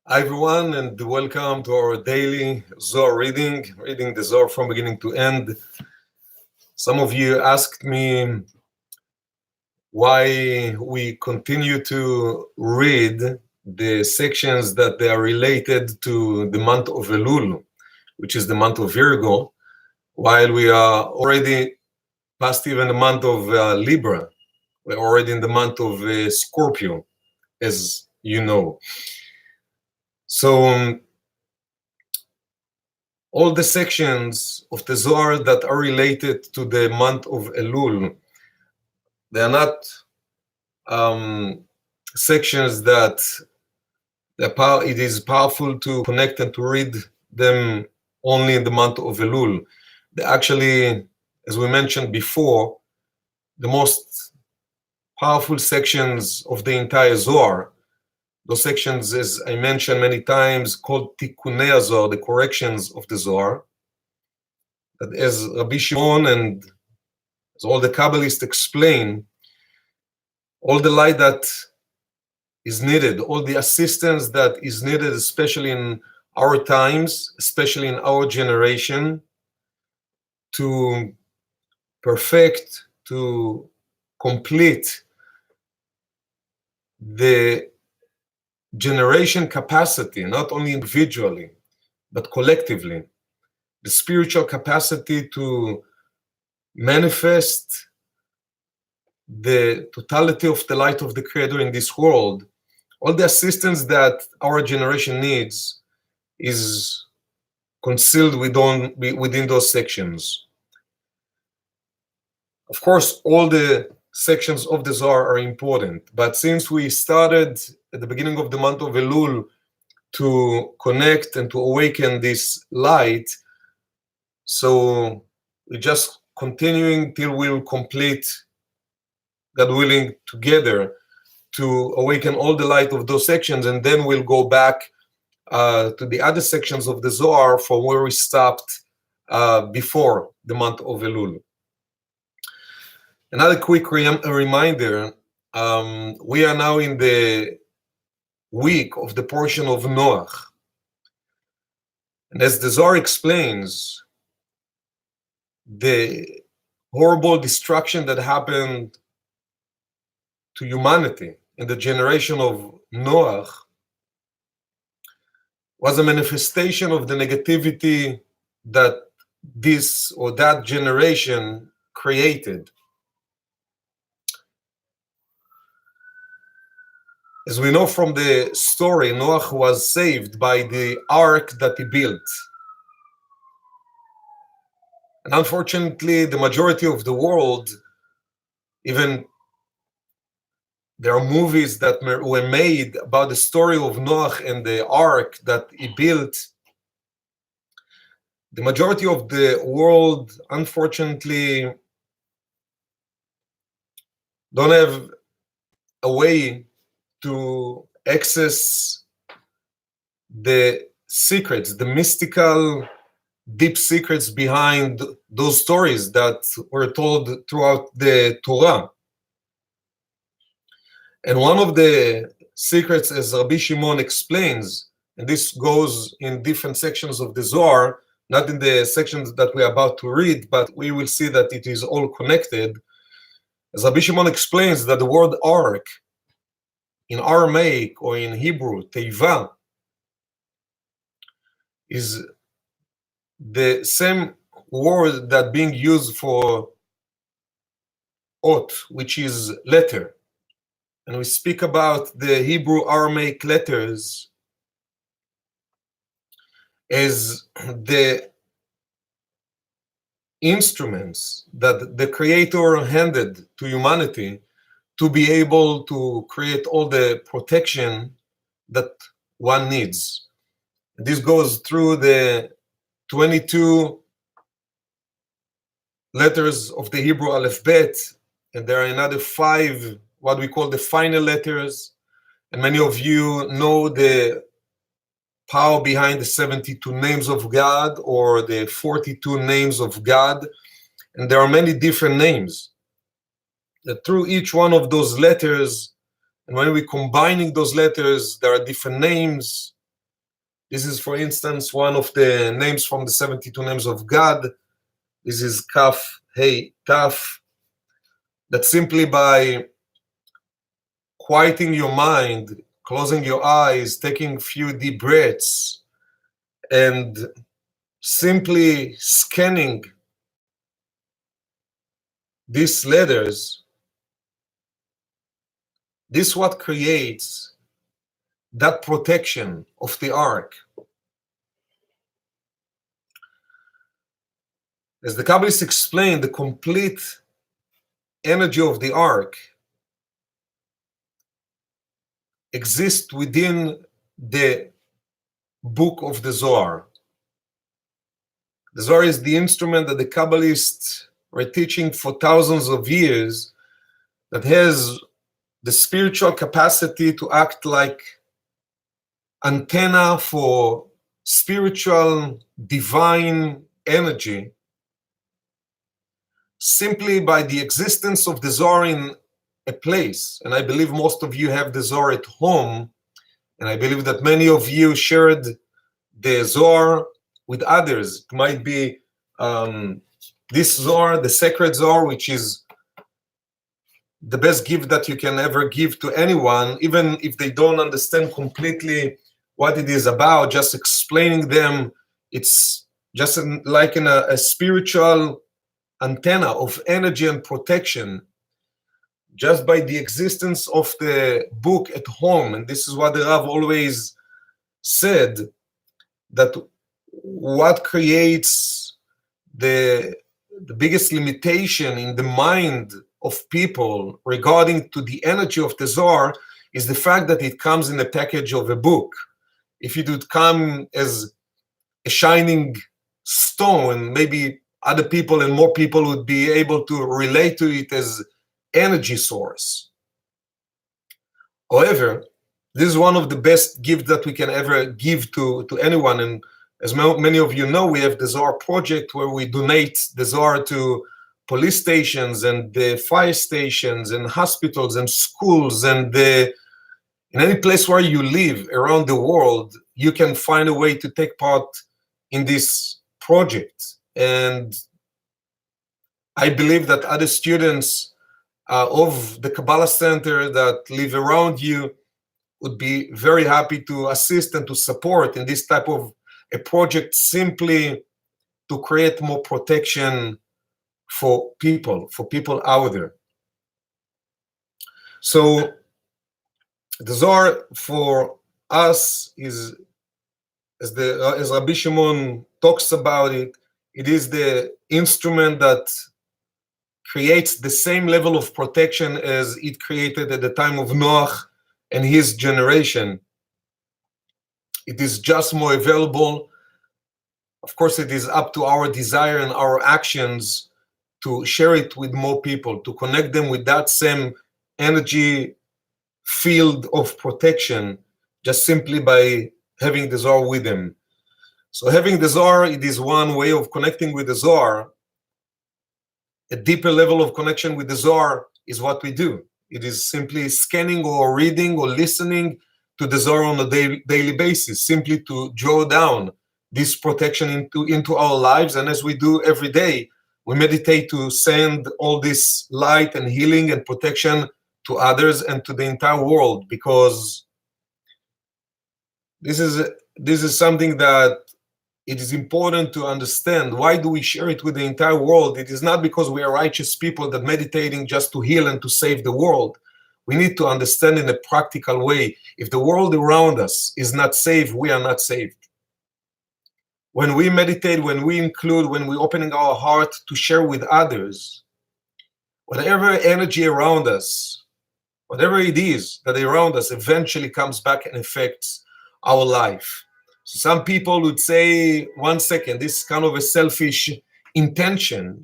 Hi everyone, and welcome to our daily Zohar reading the Zohar from beginning to end. Some of you asked me why we continue to read the sections that they are related to the month of Elul, which is the month of Virgo, while we are already past even the month of Libra. We're already in the month of Scorpio, as you know. So all the sections of the Zohar that are related to the month of Elul, they are not sections that it is powerful to connect and to read them only in the month of Elul. They actually, as we mentioned before, the most powerful sections of the entire Zohar. Those sections, as I mentioned many times, called Tikkunei Zohar, the corrections of the Zohar. That as Rabbi Shimon and as all the Kabbalists explain, all the light that is needed, all the assistance that is needed, especially in our times, especially in our generation, to perfect, to complete the generation capacity, not only individually, but collectively, the spiritual capacity to manifest the totality of the light of the Creator in this world. All the assistance that our generation needs is concealed within those sections. Of course, all the sections of the Zohar are important, but since we started at the beginning of the month of Elul to connect and to awaken this light, so we're just continuing till we'll complete, God willing, together to awaken all the light of those sections, and then we'll go back to the other sections of the Zohar from where we stopped before the month of Elul. Another quick reminder, we are now in the week of the portion of Noach. And as the Zohar explains, the horrible destruction that happened to humanity in the generation of Noach was a manifestation of the negativity that this or that generation created. As we know from the story, Noach was saved by the ark that he built. And unfortunately, the majority of the world, even there are movies that were made about the story of Noach and the ark that he built. The majority of the world, unfortunately, don't have a way to access the secrets, the mystical, deep secrets behind those stories that were told throughout the Torah. And one of the secrets, as Rabbi Shimon explains, and this goes in different sections of the Zohar, not in the sections that we are about to read, but we will see that it is all connected. As Rabbi Shimon explains that the word ark in Aramaic or in Hebrew, teiva, is the same word that being used for ot, which is letter. And we speak about the Hebrew Aramaic letters as the instruments that the Creator handed to humanity to be able to create all the protection that one needs. This goes through the 22 letters of the Hebrew alphabet, and there are another 5, what we call the final letters. And many of you know the power behind the 72 names of God or the 42 names of God. And there are many different names. That through each one of those letters, and when we're combining those letters, there are different names. This is, for instance, one of the names from the 72 names of God. This is Kaf, Hey, Kaf. That simply by quieting your mind, closing your eyes, taking a few deep breaths, and simply scanning these letters, this what creates that protection of the ark. As the Kabbalists explain, the complete energy of the ark exists within the book of the Zohar. The Zohar is the instrument that the Kabbalists were teaching for thousands of years, that has the spiritual capacity to act like antenna for spiritual divine energy, simply by the existence of the Zohar in a place. And I believe most of you have the Zohar at home, and I believe that many of you shared the Zohar with others. It might be this Zohar, the Sacred Zohar, which is the best gift that you can ever give to anyone, even if they don't understand completely what it is about. Just explaining them, it's just like in a spiritual antenna of energy and protection, just by the existence of the book at home. And this is what the Rav always said, that what creates the biggest limitation in the mind of people regarding to the energy of the Zohar is the fact that it comes in a package of a book. If it would come as a shining stone, maybe other people and more people would be able to relate to it as energy source. However, this is one of the best gifts that we can ever give to anyone. And as many of you know, we have the Zohar project where we donate the Zohar to police stations and the fire stations and hospitals and schools, and in any place where you live around the world, you can find a way to take part in this project. And I believe that other students of the Kabbalah Center that live around you would be very happy to assist and to support in this type of a project, simply to create more protection for people out there. So the Zohar for us is, as Rabbi Shimon talks about it, it is the instrument that creates the same level of protection as it created at the time of Noach and his generation. It is just more available. Of course, it is up to our desire and our actions to share it with more people, to connect them with that same energy field of protection, just simply by having the Zohar with them. So having the Zohar, it is one way of connecting with the Zohar. A deeper level of connection with the Zohar is what we do. It is simply scanning or reading or listening to the Zohar on a daily basis, simply to draw down this protection into our lives. And as we do every day, we meditate to send all this light and healing and protection to others and to the entire world, because this is something that it is important to understand. Why do we share it with the entire world? It is not because we are righteous people that meditating just to heal and to save the world. We need to understand in a practical way, if the world around us is not saved, we are not saved. When we meditate, when we include, when we're opening our heart to share with others, whatever energy around us, whatever it is that around us, eventually comes back and affects our life. So some people would say, 1 second, this is kind of a selfish intention,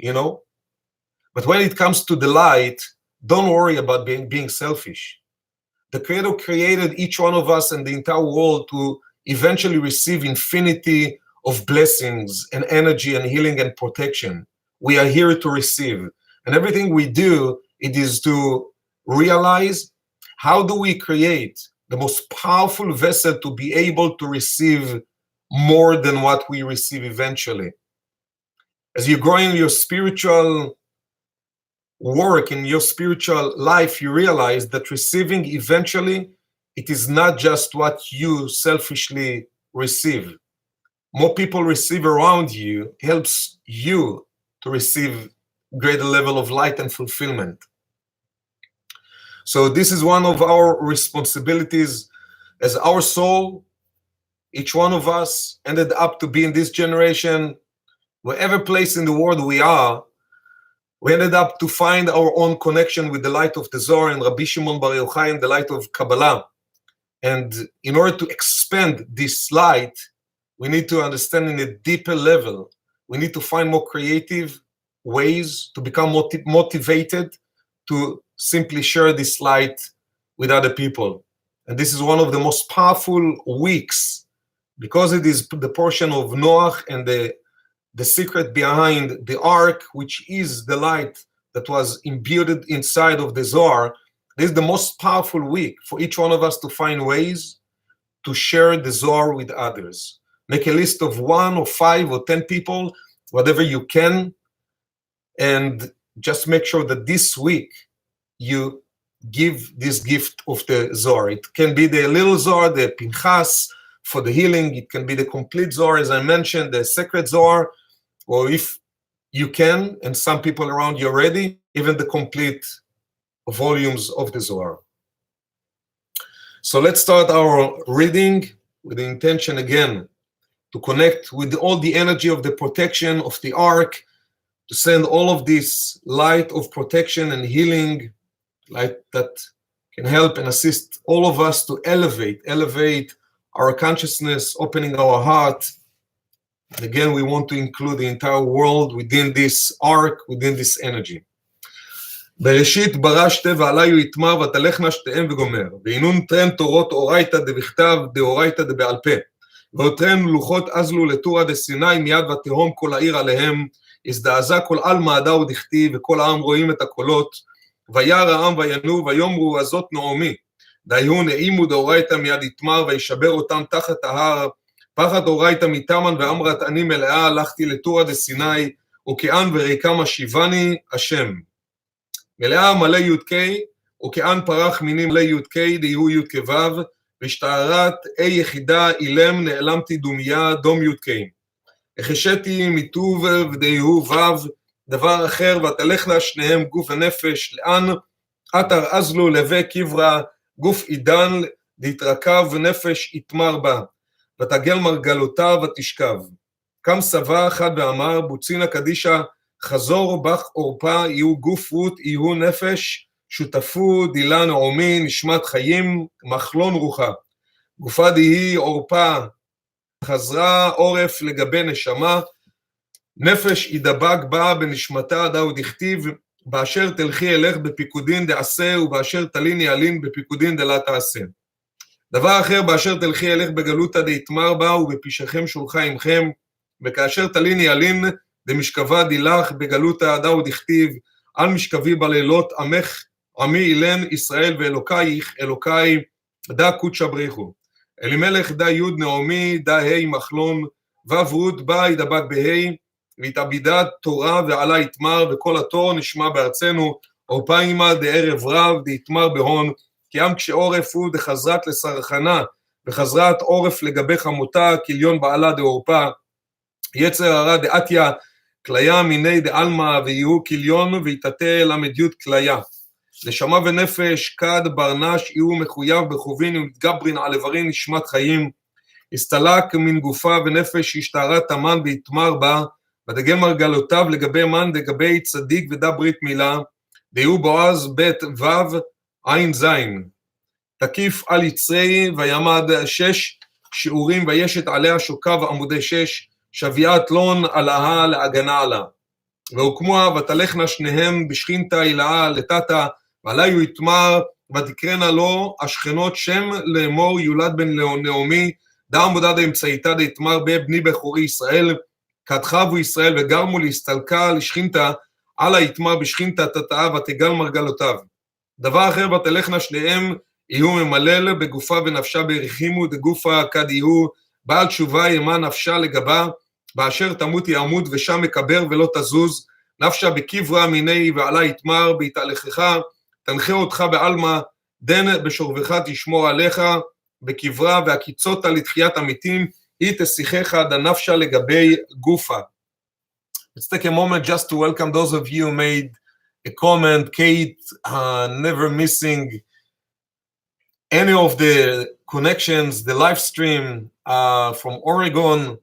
But when it comes to the light, don't worry about being selfish. The Creator created each one of us and the entire world to eventually receive infinity of blessings and energy and healing and protection. We are here to receive. And everything we do, it is to realize, how do we create the most powerful vessel to be able to receive more than what we receive eventually. As you grow in your spiritual work, in your spiritual life, you realize that receiving eventually, it is not just what you selfishly receive. More people receive around you helps you to receive greater level of light and fulfillment. So this is one of our responsibilities as our soul. Each one of us ended up to be in this generation, wherever place in the world we are, we ended up to find our own connection with the light of the Zohar and Rabbi Shimon Bar Yochai and the light of Kabbalah. And in order to expand this light, we need to understand in a deeper level. We need to find more creative ways to become motivated to simply share this light with other people. And this is one of the most powerful weeks, because it is the portion of Noach and the secret behind the ark, which is the light that was imbued inside of the Zohar. This is the most powerful week for each one of us to find ways to share the Zohar with others. Make a list of 1 or 5 or 10 people, whatever you can, and just make sure that this week you give this gift of the Zohar. It can be the little Zohar, the Pinchas for the healing. It can be the complete Zohar, as I mentioned, the Sacred Zohar, or if you can, and some people around you already, even the complete volumes of the Zohar. So let's start our reading with the intention again to connect with all the energy of the protection of the ark, to send all of this light of protection and healing, light that can help and assist all of us to elevate our consciousness, opening our heart. And again, we want to include the entire world within this ark, within this energy. בראשית ברא שתי ועליו יתמר ותלכנה שתיהם וגומר, והינון תרן תורות אורייתא דבכתב דאורייתא דבעל פה, ואותרן לוחות אזלו לטורא דסיני מיד ותהום כל העיר עליהם, הזדעזע כל עלמא הדאו דכתיב, וכל העם רואים את הקולות, וירא העם וינועו ויאמרו הזאת נעמי, דהיו נעימו דאורייתא מיד יתמר וישבר אותם תחת ההר, פחד אורייתא מתמן ואמרת אני מלאה, הלכתי לטורא דסיני, וכאן וריקה משיבני השם. מלאה מלא יודקי, וכאן פרח מינים מלא יודקי, דהיו יודקי וו, ושתערת יחידה אילם נעלמתי דומיה דום יודקי. החשתי מטוב ודהיו וו, דבר אחר ותלכנה שניהם גוף ונפש, לאן אתר אזלו לבי קברה, גוף עידן להתרכב ונפש יתמר בה, ותגל מרגלותיו ותשכב. קם סבא אחד ואמר, בוצינה קדישה, חזור בך עורפה, יהיו גוף רות, יהיו נפש, שותפו, דילה נעמי, נשמת חיים, מחלון רוחה. גופה דהי עורפה, חזרה עורף לגבי נשמה, נפש ידבק בה בנשמתה דאו דכתיב, באשר תלכי אלך בפיקודין דעשה, ובאשר תליני ילין בפיקודין דלה תעשה. דבר אחר, באשר תלכי אלך בגלותא דהתמר בה, ובפישכם שולחה עמכם, וכאשר תליני ילין, דמשכבה דילך בגלותא דאו דכתיב, על משכבי בלילות עמך עמי אילן ישראל ואלוקייך אלוקי דא קודשא בריחו. אלימלך דא יוד נעמי דא ה' מחלון וו רות בא ידבק בה' והתעבידת תורה ועלה יתמר וכל התור נשמע בארצנו עורפה עמה דערב רב דהתמר בהון כי עם כשעורף הוא דחזרת לסרחנה וחזרת עורף לגבי חמותה כליון בעלה דעורפה יצר הרע דעתיה כליה מיני דעלמא ויהיו כליון ויתתה למדיות כליה. נשמה ונפש כד ברנש יהיו מחויב בחובין ומתגברין על איברין נשמת חיים. הסתלק מן גופה ונפש השתערה תמן ויתמר בה, ותגל מרגלותיו לגבי מן דגבי צדיק ודע ברית מילה, דיהו בועז בית וו עין זין. תקיף על יצרי וימד 6 שיעורים וישת עליה שוקה ועמודי 6, שביעת לון עליה להגנה עלה. והוקמוה ותלכנה שניהם בשכינתה הילאה לטאטה, ועליו יתמר ותקרנה לו השכנות שם לאמור יולד בן נעמי, דא עמודה דאמצעיתא דהתמר בבני בכורי ישראל, כתחבו ישראל וגרמו להסתלקה לשכינתה, על היתמר בשכינתה תתאה ותגל מרגלותיו. דבר אחר ותלכנה שניהם יהיו ממלל בגופה ונפשה בריחימו דגופה כד יהיו, בעל תשובה ימה נפשה לגבה, באשר תמות יעמוד ושם מקבר ולא תזוז, נפשה בקברה מיני ועלה יתמר, בהתהלכך, תנחה אותך בעלמא, דן בשורבך תשמור עליך, בקברה והקיצות לתחיית המתים, היא תשיחך דנפשה לגבי גופה. Let's take a moment just to welcome those of you who made a comment. Kate, never missing any of the connections, the live stream from Oregon,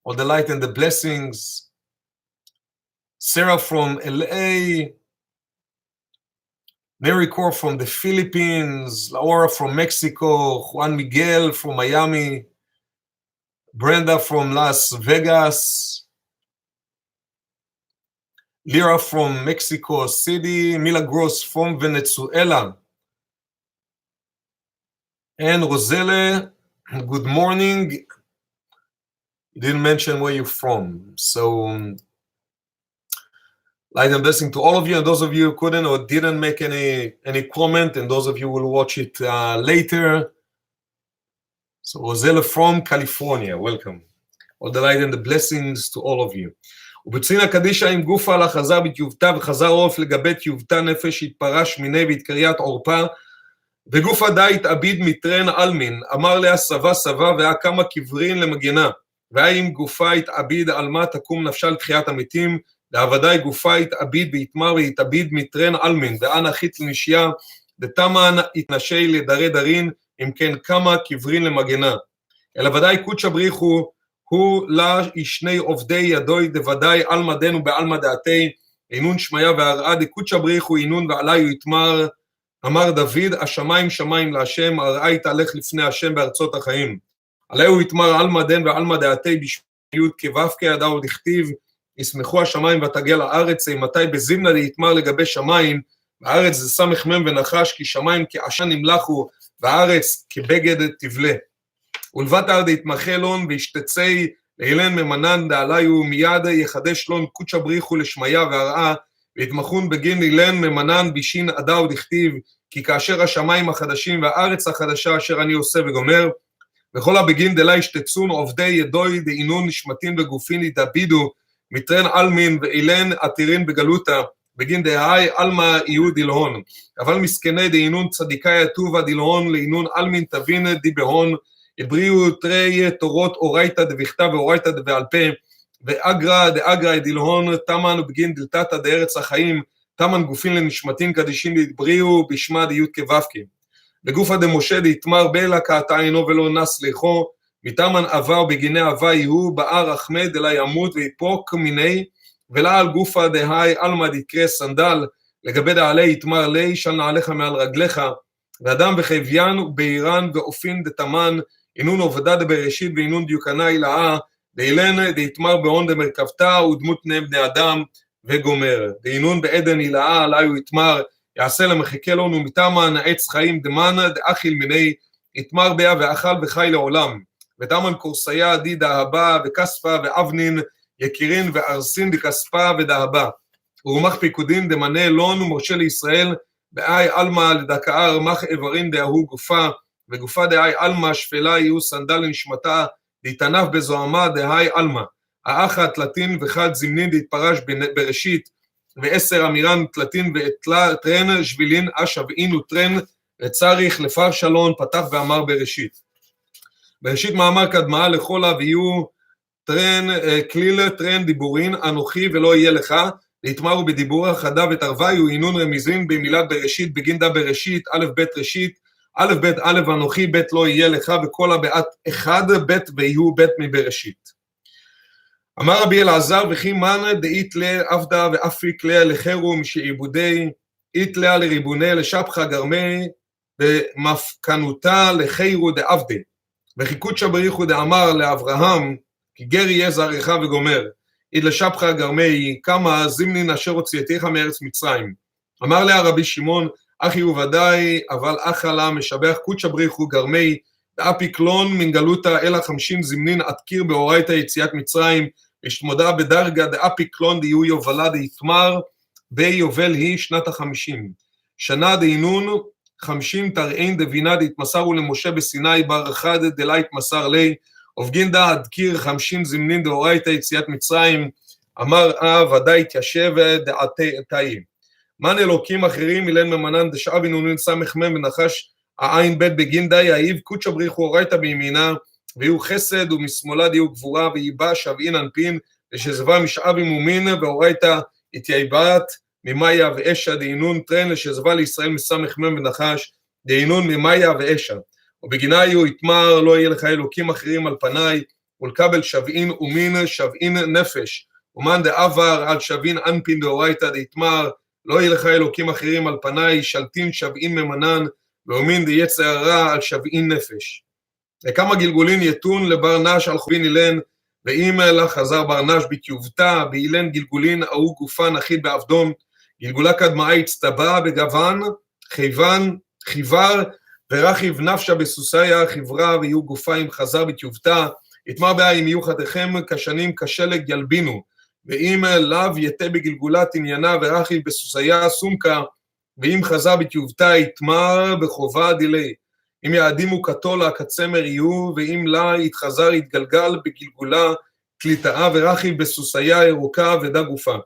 all the light and the blessings. Sarah from LA, Mary Core from the Philippines, Laura from Mexico, Juan Miguel from Miami, Brenda from Las Vegas, Lyra from Mexico City, Milagros from Venezuela, and Roselle, good morning. You didn't mention where you're from, so light and blessing to all of you, and those of you who couldn't or didn't make any comment, and those of you who will watch it later. So Roselle from California, welcome. All the light and the blessings to all of you. ובצין הקדישה עם גופה עלה חזר בתיובתה וחזר עורף לגבי תיובתה נפש התפרש מיני והתקריית עורפה וגופה די התאביד מטרן אלמין אמר לה סבה סבה והיה כמה קברין למגנה והיה עם גופה התאביד על מה תקום נפשה לתחיית המתים לעבדי גופה התאביד והתמר והתאביד מטרן אלמין ואנה חית לנשיה דתמן התנשי לדרי דרין אם כן כמה קברין למגנה אלא ודאי קודשא בריחו הוא לה ישני עובדי ידוי דוודאי אלמא דנו בעלמא דעתי אינון שמיה והרעה דקודשא בריחו אינון ועליו יתמר אמר דוד השמיים שמיים להשם הרעה יתהלך לפני השם בארצות החיים עליהו יתמר אלמא דן ועלמא דעתי בשמיות כבב כידעו דכתיב ישמחו השמיים ותגל הארץ מתי בזימנה ליתמר לגבי שמיים והארץ זה סמך מם ונחש כי שמיים כעשן נמלחו והארץ כבגד תבלה ולבט ארד יתמחה לון וישתצי לאילן ממנן דעליו מיד יחדש לון קודשא בריחו לשמיה והרעה ויתמחון בגין אילן ממנן בישין עדה דכתיב כי כאשר השמיים החדשים והארץ החדשה אשר אני עושה וגומר וכל הבגין דלה ישתצון עובדי ידוי דאינון נשמתין וגופין ידבידו מטרן אלמין ואילן עתירין בגלותה בגין דהי אלמה יהיו דילהון אבל מסכני דאינון צדיקה יטובה דילהון לאינון אלמין תבין דיבהון הבריאו תרי תורות אורייתא דבכתב ואורייתא דבעל פה ואגרא דאגרא דילהון תמן בגין דלתתא דארץ החיים תמן גופין לנשמתין קדישין דבריאו בשמה דיות כבבקי בגופא דמשה דתמר בלה קעתה עינו ולא נס לכו מתמן אבה ובגיני אבה יהיו באר רחמי דלה ימות ויפוק מיני ולה על גופא דהי אלמא דקרא סנדל לגבי דעלי יתמר לי של נעליך מעל רגליך ואדם וחביין ובאירן ואופין דתמן אינון עובדה דבראשית ואינון דיוקנה אילאה דאילן דהתמר בהון דמרכבתה ודמות פני בני אדם וגומר דאינון בעדן אילאה עליו יתמר יעשה למחכה לו ומתמן עץ חיים דמן דאכיל מיני יתמר ביה ואכל וחי לעולם ותמן קורסיה די דהבה וכספה ואבנין יקירין וארסין דכספה ודהבה ורמח פיקודין דמנה לון ומשה לישראל באי אלמה לדכאה רמח איברין דהוא גופה וגופה דהי אלמה שפלה יהיו סנדל לנשמתה להתענף בזוהמה דהי אלמה האחת תלתין וחד זמנין להתפרש בראשית ועשר אמירן תלתין וטרן שבילין אשבעין וטרן וצריך לפר שלון פתח ואמר בראשית בראשית מאמר קדמה לכל ויהיו טרן כליל טרן דיבורין אנוכי ולא יהיה לך להתמרו בדיבור חדה ותרוויו אינון רמיזין במילת בראשית בגינדה בראשית א' ב' ראשית א' ב' א' אנוכי ב' לא יהיה לך וכל הבעת אחד ב' ויהיו ב' מבראשית. אמר רבי אלעזר וכי מן דאית לה עבדה ואפיק לה לחרו משעיבודי אית לה לריבוני לשפחה גרמי במפקנותה לחירו דעבדי וכי קודשא בריחו דאמר לאברהם כי גר יהיה זרעך וגומר אית לשפחה גרמי כמה זמנין אשר הוצאתיך מארץ מצרים אמר לה רבי שמעון אחי וודאי אבל אחלה משבח קודשא בריחו גרמי דאפיק לון מן גלותה אלא 50 זמנין עתקיר באורייתא יציאת מצרים השתמודה בדרגה דאפיק לון דיהו יובלה דהתמר ביובל היא שנת ה-50 שנה דהינון 50 תרעין דבינה דהתמסרו למשה בסיני בר אחד דלה התמסר לי ובגינדה עד קיר 50 זמנין דאורייתא יציאת מצרים, אמר ודאי התיישב דעתי. מן אלוקים אחרים אילן ממנן דשאב אינונין סמך מם ונחש העין בית בגינדה יאיב קודשא בריחו אורייתא בימינה ויהיו חסד ומשמאלה דיהו גבורה ויבא שבעין אנפין לשזבה משאבים ומין ואורייתא התייבת ממאיה ואשה דהינון טרן לשזבה לישראל מסמך מם ונחש דהינון ממאיה ואשה ובגינה יהיו יתמר לא יהיה לך אלוקים אחרים על פניי ולקבל שבעין ומין שבעין נפש ומן דעבר על שבעין אנפין דאורייתא דהתמר לא יהיה לך אלוקים אחרים על פניי שלטין שבעין ממנן ואומין דייצר הרע על שבעין נפש. וכמה גלגולין יתון לברנש על חובין אילן ואם לה חזר ברנש בתיובתה באילן גלגולין ההוא גופן אחיד בעבדון גלגולה קדמאי הצטבע בגוון חיוור ורכיב נפשה בסוסיה חברה ויהיו גופיים חזר בתיובתה יתמר בה אם יהיו חדיכם כשנים כשלג ילבינו ואם לאו יתה בגלגולת עניינה ורכיב בסוסיה סומקה ואם חזר בתיובתה יתמר בחובה דילי אם יעדימו כתולה כצמר יהיו ואם לה יתחזר יתגלגל בגלגולה קליטאה ורכיב בסוסיה ירוקה ודה גופה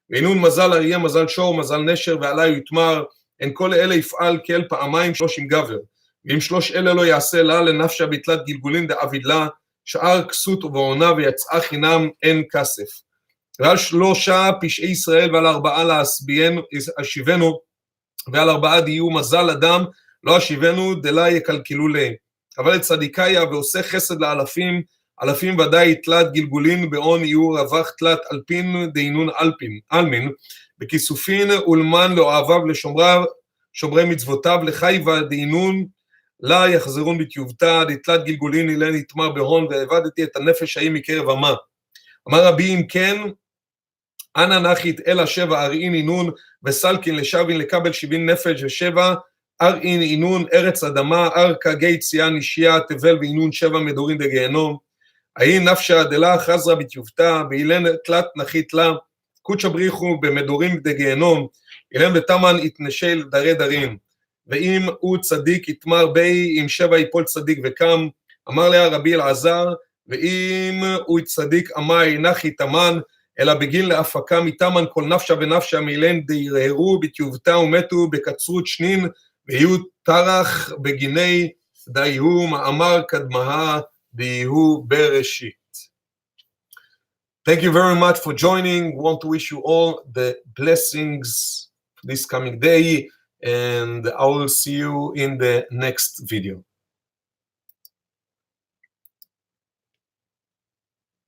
ואינון מזל אריה מזל שור מזל נשר ועלי יתמר אין כל אלה יפעל כל פעמיים 30 גבר ואם 3 אלה לא יעשה לה לנפשה בתלת גלגולין דאביד לה שאר כסות ובעונה ויצאה חינם אין כסף ועל 3 פשעי ישראל ועל 4 להשיבנו ועל 4 דיהו מזל אדם לא השיבנו דלה יקלקלו להם אבל את צדיקאיה ועושה חסד לאלפים אלפים ודאי תלת גלגולין בעון יהיו רווח תלת אלפין דהינון אלמין בכיסופין ולמן לאוהביו לשומריו שומרי מצוותיו לחייבה דהינון לה יחזרון בתיובתה דתלת גלגולין אילן יתמר בהון והעבדתי את הנפש ההיא מקרב עמה אמר רבי אם כן אנא נחית אלה 7 ארעין אינון וסלקין לשבין לקבל 70 נפש ו7 ארעין אינון ארץ אדמה ארכה גיא צייה נשיה תבל ואינון 7 מדורין דגיהנום ההיא נפשה דלה חזרה בתיובתה באילן תלת נחית לה קודשא בריחו במדורים דגיהנום אילן ותמן יתנשל דרי דרין ואם הוא צדיק יתמר בי אם 7 יפול צדיק וקם אמר לה רבי אלעזר ואם הוא צדיק אמי נחי תמן אלא בגין להפקה מתמן כל נפשה ונפשה מאילן דירהרו בתיובתה ומתו בקצרות שנין ויהיו תרח בגיני דייהו מאמר קדמה דייהו בראשית. Thank you very much for joining. We want to wish you all the blessings this coming day and I will see you in the next video.